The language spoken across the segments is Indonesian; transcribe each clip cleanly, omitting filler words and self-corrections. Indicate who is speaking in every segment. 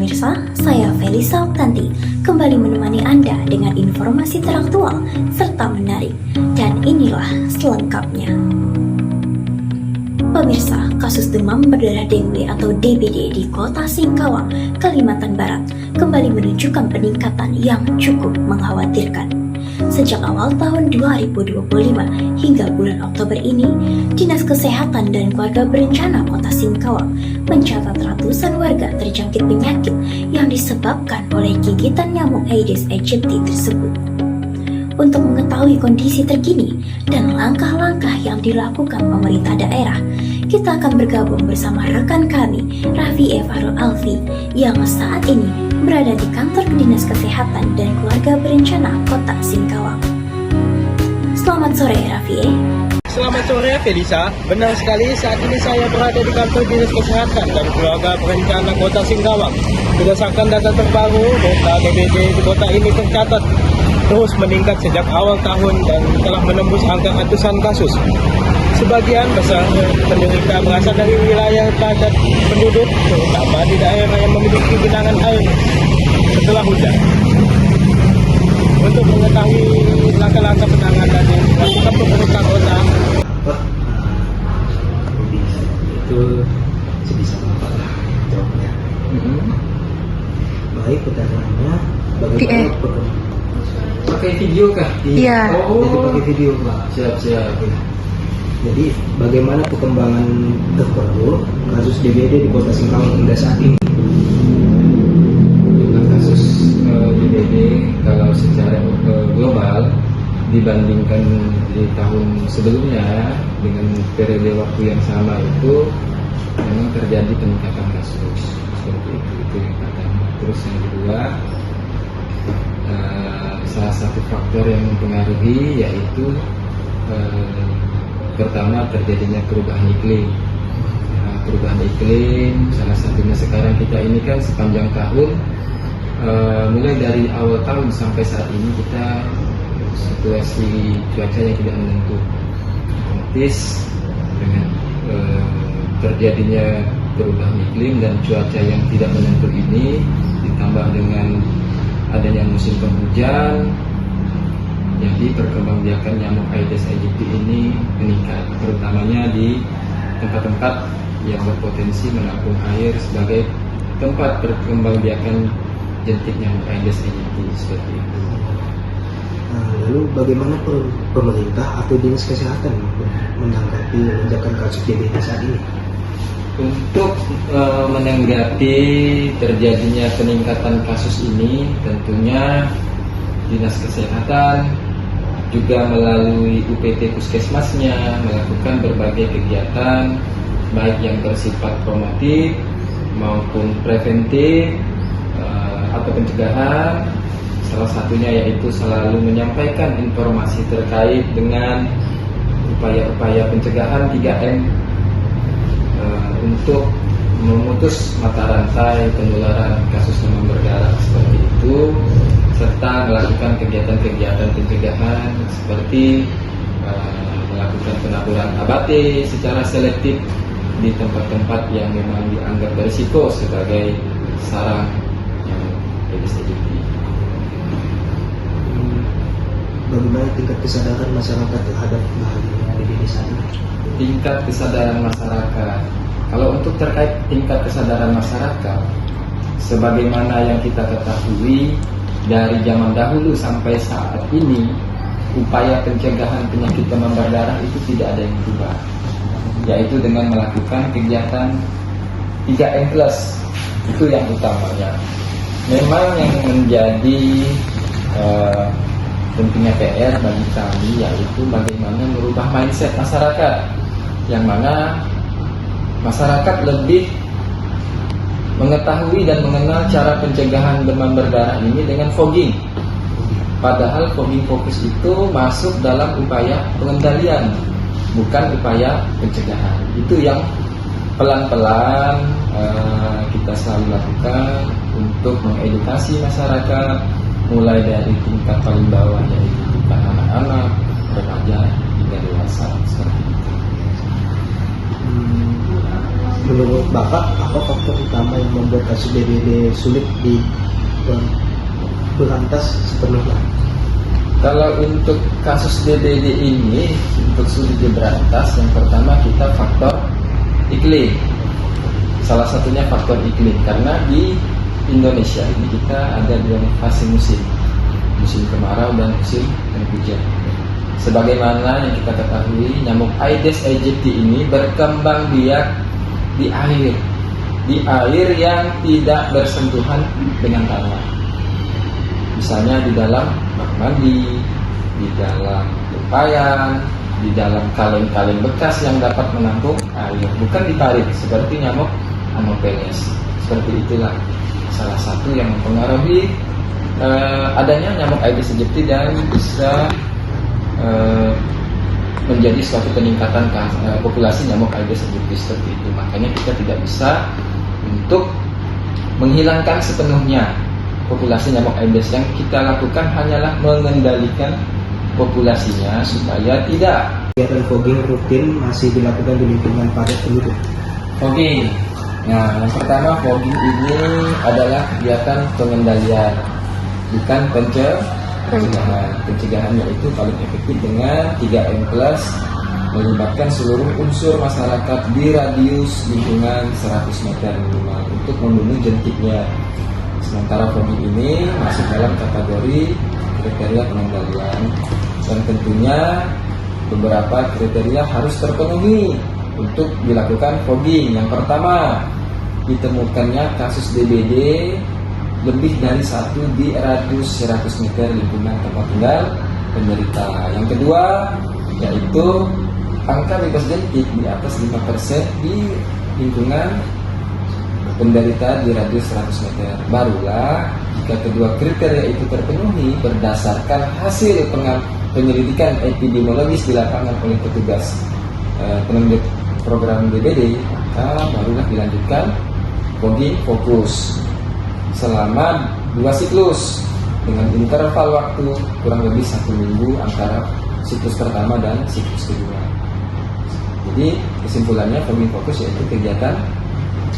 Speaker 1: pemirsa, saya Felisa Oktanti kembali menemani Anda dengan informasi teraktual serta menarik. Dan inilah selengkapnya. Pemirsa, kasus demam berdarah dengue atau DBD di kota Singkawang, Kalimantan Barat kembali menunjukkan peningkatan yang cukup mengkhawatirkan. Sejak awal tahun 2025 hingga bulan Oktober ini, Dinas Kesehatan dan Keluarga Berencana Kota Singkawang mencatat ratusan warga terjangkit penyakit yang disebabkan oleh gigitan nyamuk Aedes aegypti tersebut. Untuk mengetahui kondisi terkini dan langkah-langkah yang dilakukan pemerintah daerah, kita akan bergabung bersama rekan kami, Raffi Farul Alfi, yang saat ini berada di kantor Dinas Kesehatan dan Keluarga Berencana Kota Singkawang. Selamat sore, Raffi.
Speaker 2: Selamat sore, Felisa. Benar sekali, saat ini saya berada di kantor Dinas Kesehatan dan Keluarga Berencana Kota Singkawang. Berdasarkan data terbaru, data DBD di kota ini tercatat terus meningkat sejak awal tahun dan telah menembus angka ratusan kasus. Sebagian besar penderita berasal dari wilayah padat penduduk, terutama di daerah yang memiliki genangan air setelah hujan. Untuk mengetahui langkah-langkah penanganan yang dilakukan pemerintah kota,
Speaker 3: itu sebisa mungkin jawabnya. Baik, pertanyaannya bagaimana pakai video kah?
Speaker 4: Iya.
Speaker 3: Jadi pakai video, Pak. Siap. Jadi bagaimana perkembangan terbaru kasus DBD di Kota Singkawang hingga saat ini?
Speaker 5: Jumlah kasus DBD kalau secara global dibandingkan di tahun sebelumnya dengan periode waktu yang sama itu memang terjadi peningkatan kasus seperti itu yang pertama. Terus yang kedua, salah satu faktor yang mempengaruhi yaitu pertama terjadinya perubahan iklim. Perubahan iklim salah satunya sekarang kita ini kan sepanjang tahun, mulai dari awal tahun sampai saat ini kita situasi cuaca yang tidak menentu. Otomatis dengan terjadinya perubahan iklim dan cuaca yang tidak menentu ini ditambah dengan adanya musim penghujan, jadi perkembangbiakan nyamuk Aedes aegypti ini meningkat, terutamanya di tempat-tempat yang berpotensi menampung air sebagai tempat perkembangbiakan jentik nyamuk Aedes aegypti seperti itu.
Speaker 3: Lalu bagaimana pemerintah atau dinas kesehatan menanggapi lonjakan kasus DBD saat ini?
Speaker 5: Untuk menanggapi terjadinya peningkatan kasus ini, tentunya Dinas Kesehatan juga melalui UPT Puskesmasnya melakukan berbagai kegiatan baik yang bersifat promotif maupun preventif atau pencegahan. Salah satunya yaitu selalu menyampaikan informasi terkait dengan upaya-upaya pencegahan 3M untuk memutus mata rantai penularan kasus demam berdarah seperti itu, serta melakukan kegiatan-kegiatan pencegahan seperti melakukan penaburan ABT secara selektif di tempat-tempat yang memang dianggap berisiko sebagai sarang nyamuk Aedes aegypti.
Speaker 3: Bagaimana tingkat kesadaran masyarakat terhadap bahaya DBD saat ini?
Speaker 5: Tingkat kesadaran masyarakat. Kalau untuk terkait tingkat kesadaran masyarakat, sebagaimana yang kita ketahui dari zaman dahulu sampai saat ini, upaya pencegahan penyakit demam berdarah itu tidak ada yang berubah, yaitu dengan melakukan kegiatan 3M+, itu yang utamanya. Memang yang menjadi tentunya PR bagi kami yaitu bagaimana merubah mindset masyarakat, yang mana masyarakat lebih mengetahui dan mengenal cara pencegahan demam berdarah ini dengan fogging. Padahal fogging fokus itu masuk dalam upaya pengendalian, bukan upaya pencegahan. Itu yang pelan-pelan kita selalu lakukan untuk mengedukasi masyarakat, mulai dari tingkat paling bawah yaitu tingkat anak-anak, remaja hingga dewasa seperti itu.
Speaker 3: menurut Bapak apa faktor utama yang membuat kasus DBD sulit berantas sepenuhnya?
Speaker 5: Kalau untuk kasus DBD ini untuk sulit diberantas, yang pertama kita faktor iklim. Salah satunya faktor iklim, karena di Indonesia ini kita ada dua fase musim kemarau dan musim penghujan. Sebagaimana yang kita ketahui, nyamuk Aedes aegypti ini berkembang biak di air yang tidak bersentuhan dengan tanah. Misalnya di dalam bak mandi, di dalam tempayan, di dalam kaleng-kaleng bekas yang dapat menampung air, bukan di parit seperti nyamuk Anopheles. Seperti itulah salah satu yang mempengaruhi adanya nyamuk Aedes aegypti dan bisa menjadi suatu peningkatan populasi nyamuk Aedes aegypti seperti itu. Makanya kita tidak bisa untuk menghilangkan sepenuhnya populasi nyamuk Aedes. Yang kita lakukan hanyalah mengendalikan populasinya supaya tidak.
Speaker 3: Kegiatan fogging rutin masih dilakukan di lingkungan padat penduduk.
Speaker 5: Fogging. Nah, yang pertama fogging ini adalah kegiatan pengendalian, bukan pencegahan. Pencegahannya itu paling efektif dengan 3M+, melibatkan seluruh unsur masyarakat di radius lingkungan 100 meter minimal untuk membunuh jentiknya. Sementara fogging ini masuk dalam kategori kriteria pengendalian, dan tentunya beberapa kriteria harus terpenuhi untuk dilakukan fogging. Yang pertama, ditemukannya kasus DBD lebih dari satu di radius 100 meter lingkungan tempat tinggal penderita. Yang kedua, yaitu angka bebas jentik di atas 5% di lingkungan penderita di radius 100 meter. Barulah jika kedua kriteria itu terpenuhi berdasarkan hasil penyelidikan epidemiologis di lapangan oleh petugas peneliti program DBD, maka barulah dilanjutkan fogging fokus selama 2 siklus dengan interval waktu kurang lebih 1 minggu antara siklus pertama dan siklus kedua. Jadi kesimpulannya fogging fokus yaitu kegiatan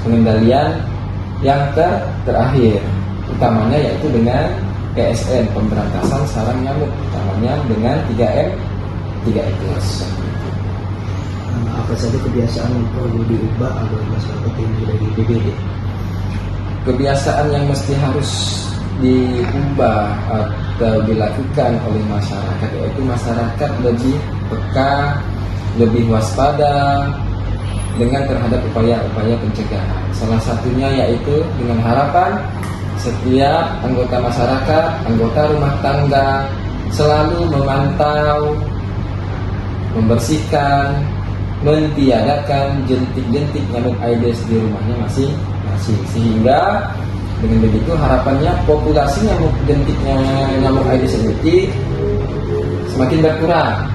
Speaker 5: pengendalian yang terakhir, utamanya yaitu dengan PSN, pemberantasan sarang nyamuk, utamanya dengan 3M+.
Speaker 3: Apa saja kebiasaan yang perlu diubah agar masyarakat ini dari DBD?
Speaker 5: Kebiasaan yang mesti harus diubah atau dilakukan oleh masyarakat, yaitu masyarakat lebih peka, lebih waspada dengan terhadap upaya-upaya pencegahan. Salah satunya yaitu dengan harapan setiap anggota masyarakat, anggota rumah tangga selalu memantau, membersihkan, mentiadakan jentik-jentik nyamuk Aedes di rumahnya masing-masing, sehingga dengan begitu harapannya populasi nyamuk Aedes aegypti semakin berkurang.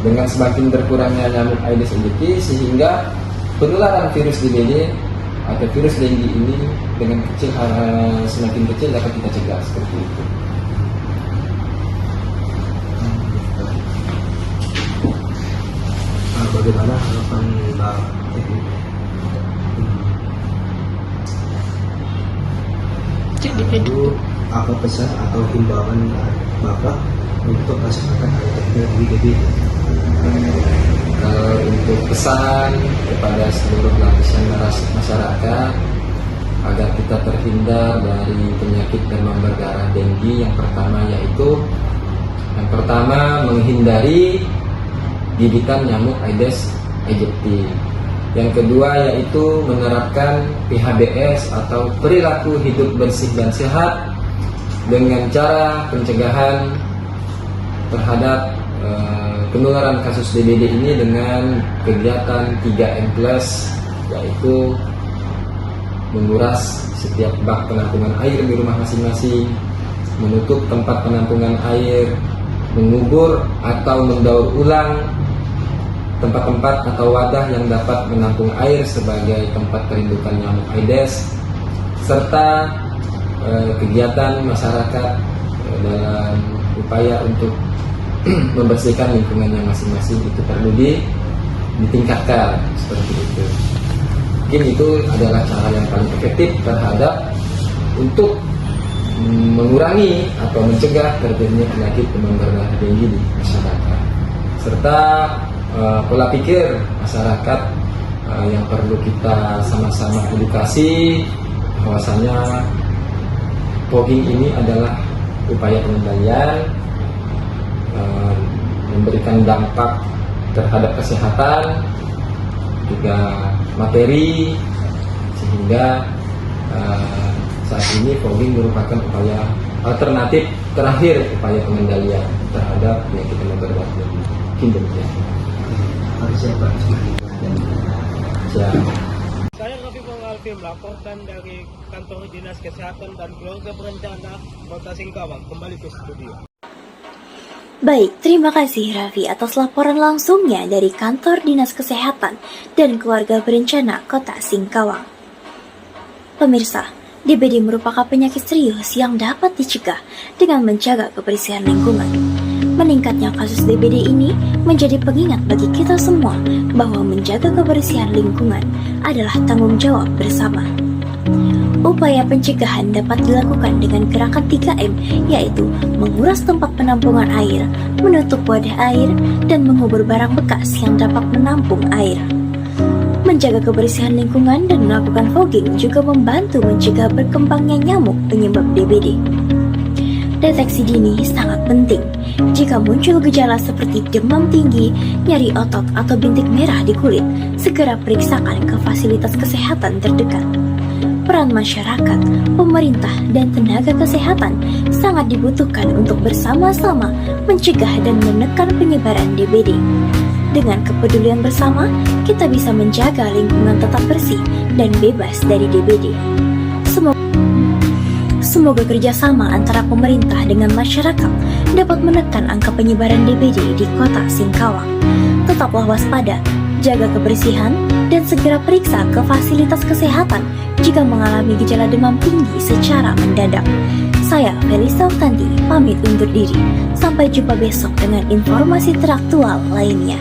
Speaker 5: Dengan semakin berkurangnya nyamuk Aedes aegypti, sehingga penularan virus DBD atau virus dengue ini dengan semakin kecil dapat kita cegah seperti itu.
Speaker 3: Bagaimana harapan Mbak Evi? Lalu apa pesan atau himbauan Bapak untuk masyarakat yang di DBD?
Speaker 5: Untuk pesan kepada seluruh lapisan masyarakat agar kita terhindar dari penyakit demam berdarah dengue, yang pertama menghindari gigitan nyamuk Aedes aegypti. Yang kedua yaitu menerapkan PHBS atau perilaku hidup bersih dan sehat dengan cara pencegahan terhadap penularan kasus DBD ini dengan kegiatan 3M+, yaitu menguras setiap bak penampungan air di rumah masing-masing, menutup tempat penampungan air, mengubur atau mendaur ulang tempat-tempat atau wadah yang dapat menampung air sebagai tempat perindukan nyamuk Aedes, serta kegiatan masyarakat dalam upaya untuk membersihkan lingkungannya masing-masing itu perlu ditingkatkan seperti itu. Mungkin itu adalah cara yang paling efektif terhadap untuk mengurangi atau mencegah terjadinya penyakit demam berdarah denggi di masyarakat, serta pola pikir masyarakat yang perlu kita sama-sama edukasi bahwasanya fogging ini adalah upaya pengendalian, memberikan dampak terhadap kesehatan juga materi, sehingga saat ini fogging merupakan upaya alternatif terakhir upaya pengendalian terhadap penyakit demam berdarah denggi. Mungkin demikian.
Speaker 3: Siapa?
Speaker 5: Siap.
Speaker 2: Saya Rafi Alfi melaporkan dari Kantor Dinas Kesehatan dan Keluarga Berencana Kota Singkawang, kembali ke studio.
Speaker 1: Baik, terima kasih Raffi atas laporan langsungnya dari Kantor Dinas Kesehatan dan Keluarga Berencana Kota Singkawang. Pemirsa, DBD merupakan penyakit serius yang dapat dicegah dengan menjaga kebersihan lingkungan. Meningkatnya kasus DBD ini menjadi pengingat bagi kita semua bahwa menjaga kebersihan lingkungan adalah tanggung jawab bersama. Upaya pencegahan dapat dilakukan dengan gerakan 3M, yaitu menguras tempat penampungan air, menutup wadah air, dan mengubur barang bekas yang dapat menampung air. Menjaga kebersihan lingkungan dan melakukan fogging juga membantu mencegah berkembangnya nyamuk penyebab DBD. Deteksi dini sangat penting. Jika muncul gejala seperti demam tinggi, nyeri otot, atau bintik merah di kulit, segera periksakan ke fasilitas kesehatan terdekat. Peran masyarakat, pemerintah, dan tenaga kesehatan sangat dibutuhkan untuk bersama-sama mencegah dan menekan penyebaran DBD. Dengan kepedulian bersama, kita bisa menjaga lingkungan tetap bersih dan bebas dari DBD. Semoga kerjasama antara pemerintah dengan masyarakat dapat menekan angka penyebaran DBD di Kota Singkawang. Tetaplah waspada, jaga kebersihan, dan segera periksa ke fasilitas kesehatan jika mengalami gejala demam tinggi secara mendadak. Saya Felisa Tanti pamit undur diri. Sampai jumpa besok dengan informasi teraktual lainnya.